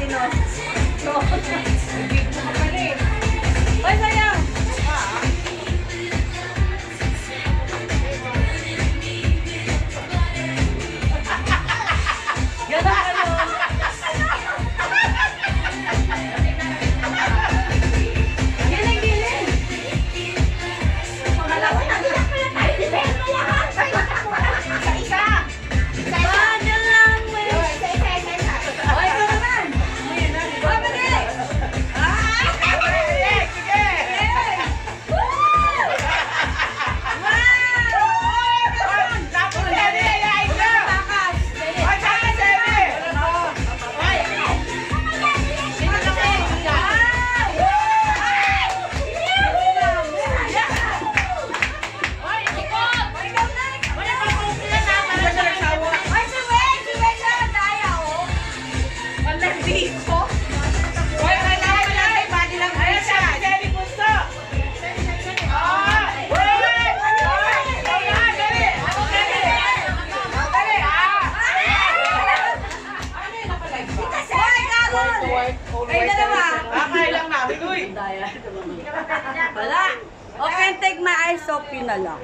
no? Hindi ko makapalit. Hoy, sayang! Ganda ka nun. Giling, giling! Pangalawa, nagiyak mo na tayo. Depende mo yan. Isa. Bada lang, may! Isa. Hoy, ito naman! Hoy, madali! Sige. Tapos Sally, ayayin nyo. Hoy, tapos Sally. Hoy, kailangan mo lang kay body lang. Ayan siya, Sally Pusto. Ay, dalawa! Kakain lang namin, uy. Wala! Okay, take my eyes off you na lang.